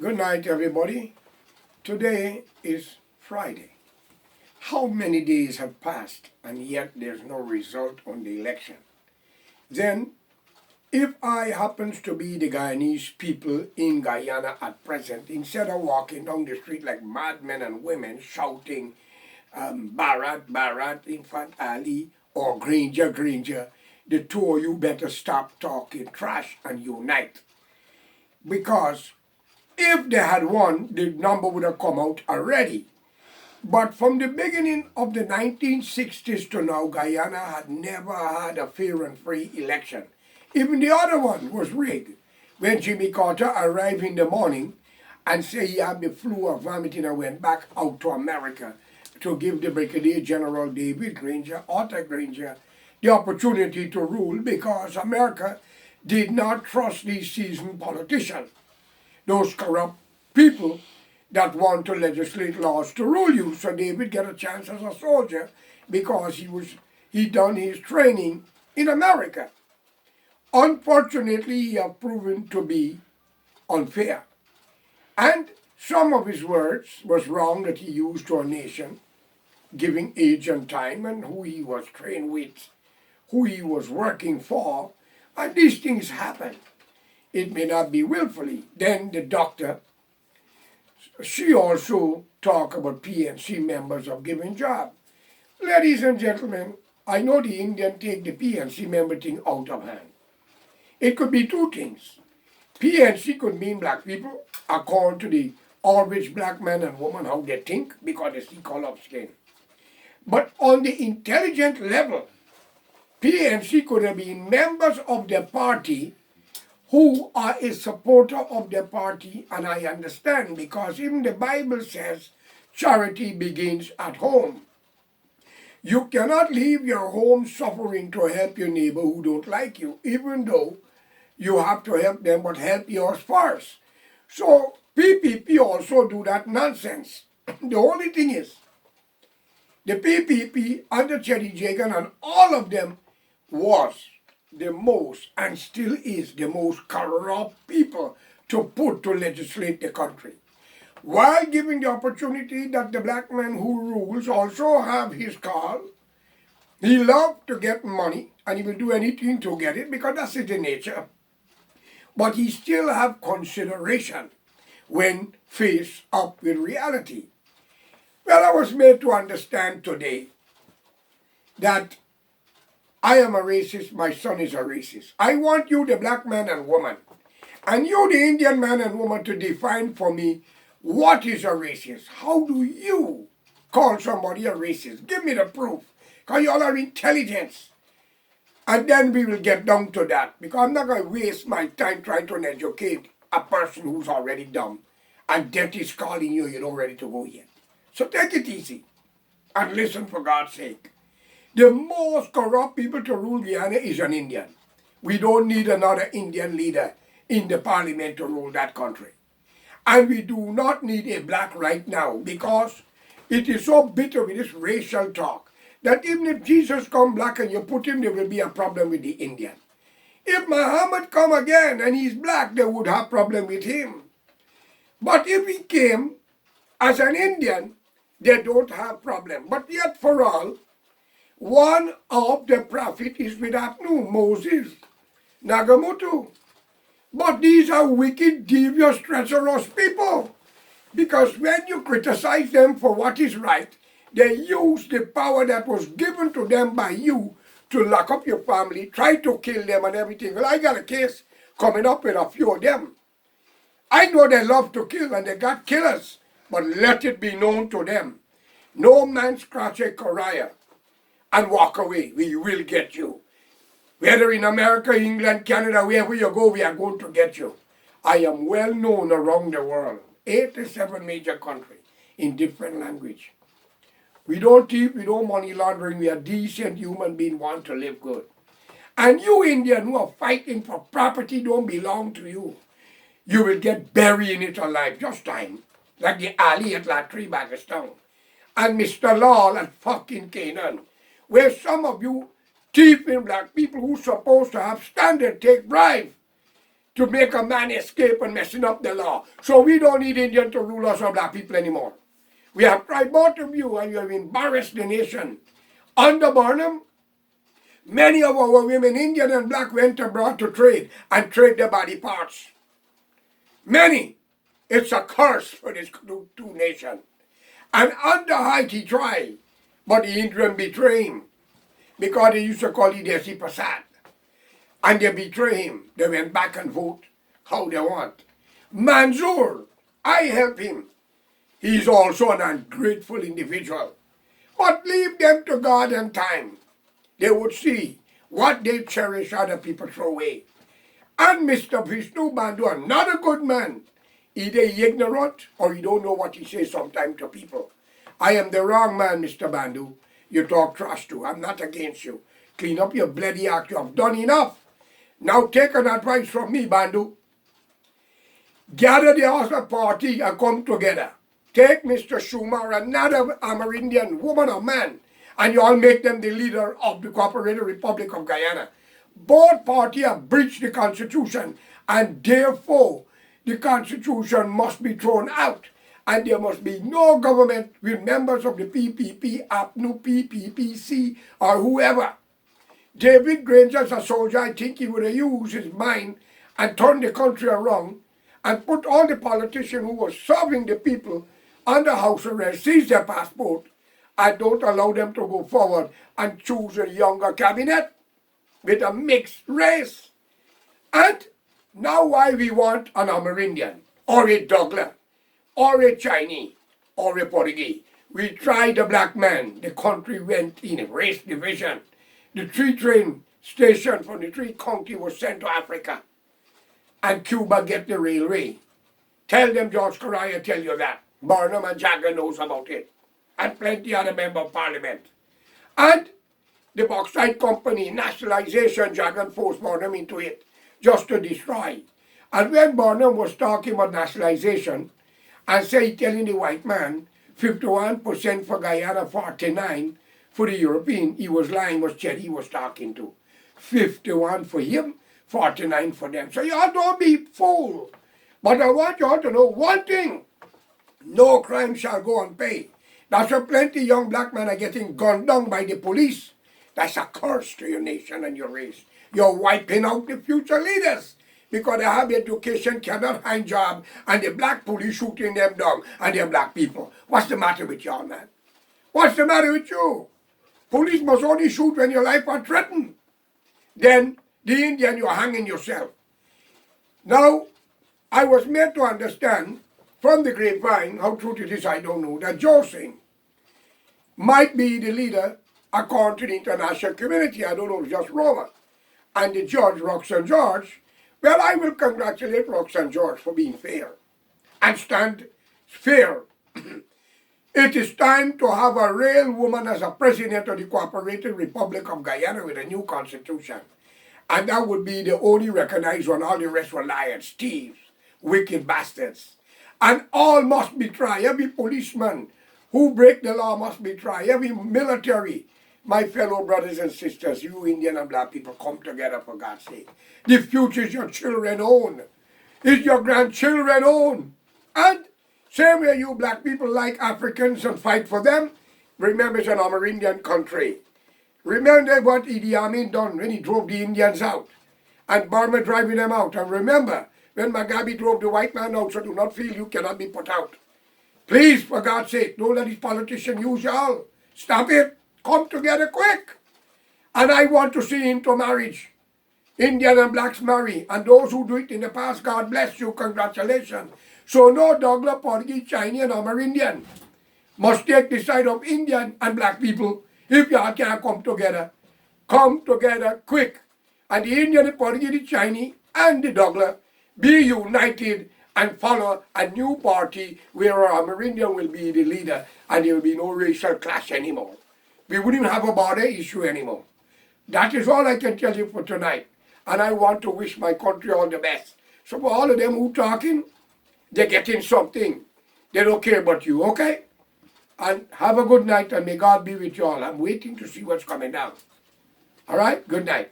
Good night, everybody. Today is Friday. How many days have passed and yet there's no result on the election? Then, if I happens to be the Guyanese people in Guyana at present, instead of walking down the street like madmen and women shouting Barat, Barat, Infant Ali, or Granger, Granger, the two of you better stop talking trash and unite. Because if they had won, the number would have come out already. But from the beginning of the 1960s to now, Guyana had never had a fair and free election. Even the other one was rigged. When Jimmy Carter arrived in the morning and said he had the flu or vomiting and went back out to America to give the Brigadier General David Granger, Arthur Granger, the opportunity to rule because America did not trust these seasoned politicians, those corrupt people that want to legislate laws to rule you. So David get a chance as a soldier because he done his training in America. Unfortunately, he have proven to be unfair. And some of his words was wrong that he used to a nation, giving age and time and who he was trained with, who he was working for. And these things happen. It may not be willfully. Then the doctor, she also talk about PNC members of giving job. Ladies and gentlemen, I know the Indian take the PNC member thing out of hand. It could be two things. PNC could mean black people, according to the average black man and woman, how they think, because they see color of skin. But on the intelligent level, PNC could have been members of the party who are a supporter of the party, and I understand because even the Bible says charity begins at home. You cannot leave your home suffering to help your neighbor who don't like you, even though you have to help them, but help yours first. So PPP also do that nonsense. The only thing is, the PPP under Chetty Jagan and all of them was the most and still is the most corrupt people to put to legislate the country. While giving the opportunity that the black man who rules also have his call, he loves to get money and he will do anything to get it because that's his nature. But he still have consideration when faced up with reality. Well, I was made to understand today that I am a racist, my son is a racist. I want you, the black man and woman, and you, the Indian man and woman, to define for me what is a racist. How do you call somebody a racist? Give me the proof, because you all are intelligence. And then we will get down to that, because I'm not going to waste my time trying to educate a person who's already dumb, and death is calling you, you're not ready to go yet. So take it easy, and listen for God's sake. The most corrupt people to rule Guyana is an Indian. We don't need another Indian leader in the parliament to rule that country. And we do not need a black right now because it is so bitter with this racial talk that even if Jesus come black and you put him, there will be a problem with the Indian. If Muhammad come again and he's black, they would have problem with him. But if he came as an Indian, they don't have problem. But yet for all, one of the prophet is without no Moses, Nagamutu. But these are wicked, devious, treacherous people. Because when you criticize them for what is right, they use the power that was given to them by you to lock up your family, try to kill them and everything. Well, I got a case coming up with a few of them. I know they love to kill and they got killers, but let it be known to them. No man scratch a Korea and walk away. We will get you. Whether in America, England, Canada, wherever you go, we are going to get you. I am well known around the world. 87 major countries in different language. We don't thief, we don't money laundering. We are decent human beings, want to live good. And you Indians who are fighting for property don't belong to you. You will get buried in it alive, just time. Like the Ali at Latri, Pakistan. And Mr. Lal at fucking Canaan. Where some of you thieving black people who supposed to have standard take bribe. to make a man escape and messing up the law. So we don't need Indian to rule us or black people anymore. We have tried both of you and you have embarrassed the nation. Under Barnum, many of our women, Indian and black, went abroad to trade and trade their body parts. Many. It's a curse for this two nations. And under Haiti tried, but the Indian betrayed him because they used to call it Desi Prasad. And they betrayed him. They went back and vote how they want. Mansour, I help him. He's also an ungrateful individual. But leave them to God and time. They would see what they cherish other people throw away. And Mr. Vishnu Bandhu, another good man. Either he ignorant or he don't know what he says sometimes to people. I am the wrong man, Mr. Bandhu. You talk trash to. I'm not against you. Clean up your bloody act. You have done enough. Now take an advice from me, Bandhu. Gather the Oscar party and come together. Take Mr. Schumer, another Amerindian woman or man, and you all make them the leader of the Cooperative Republic of Guyana. Both parties have breached the Constitution, and therefore the Constitution must be thrown out, and there must be no government with members of the PPP, APNU, PPPC, or whoever. David Granger, as a soldier, I think he would have used his mind and turned the country around and put all the politicians who were serving the people under house arrest, seize their passport, and don't allow them to go forward and choose a younger cabinet with a mixed race. And now why we want an Amerindian, or a Douglas, or a Chinese, or a Portuguese. We tried the black man. The country went in a race division. The 3 train station from the 3 county was sent to Africa. And Cuba get the railway. Tell them George Correa tell you that. Barnum and Jagger knows about it. And plenty other member of parliament. And the bauxite company, nationalization, Jagger forced Barnum into it just to destroy. And when Barnum was talking about nationalization and say telling the white man 51% for Guyana, 49% for the European, he was lying, was Chet he was talking to. 51 for him, 49 for them. So y'all don't be fooled. But I want y'all to know one thing. No crime shall go unpaid. That's why plenty young black men are getting gunned down by the police. That's a curse to your nation and your race. You're wiping out the future leaders because they have education, cannot find job, and the black police shooting them down, and they're black people. What's the matter with y'all, man? What's the matter with you? Police must only shoot when your life are threatened. Then the Indian, you're hanging yourself. Now, I was made to understand from the grapevine, how true it is I don't know, that Joseph might be the leader according to the international community. I don't know, just Roma. And the judge, Roxanne George, well, I will congratulate Roxanne George for being fair and stand fair. It is time to have a real woman as a president of the Cooperative Republic of Guyana with a new constitution. And that would be the only recognized one. All the rest were liars, thieves, wicked bastards. And all must be tried. Every policeman who break the law must be tried. Every military. My fellow brothers and sisters, you Indian and black people, come together for God's sake. The future is your children own. Is your grandchildren own. And same way you black people like Africans and fight for them, remember it's an Amerindian country. Remember what Idi Amin done when he drove the Indians out. And Burma driving them out. And remember when Mugabe drove the white man out, so do not feel you cannot be put out. Please, for God's sake, don't let these politicians use y'all. Stop it. Come together quick. And I want to see into marriage. Indian and blacks marry. And those who do it in the past, God bless you. Congratulations. So no Douglas, Portuguese, Chinese, and Amerindian must take the side of Indian and black people if y'all can't come together. Come together quick. And the Indian, the Portuguese, the Chinese, and the Douglas be united and follow a new party where our Amerindian will be the leader and there will be no racial clash anymore. We wouldn't have a border issue anymore. That is all I can tell you for tonight. And I want to wish my country all the best. So for all of them who talking, they're getting something. They don't care about you, okay? And have a good night and may God be with you all. I'm waiting to see what's coming down. All right? Good night.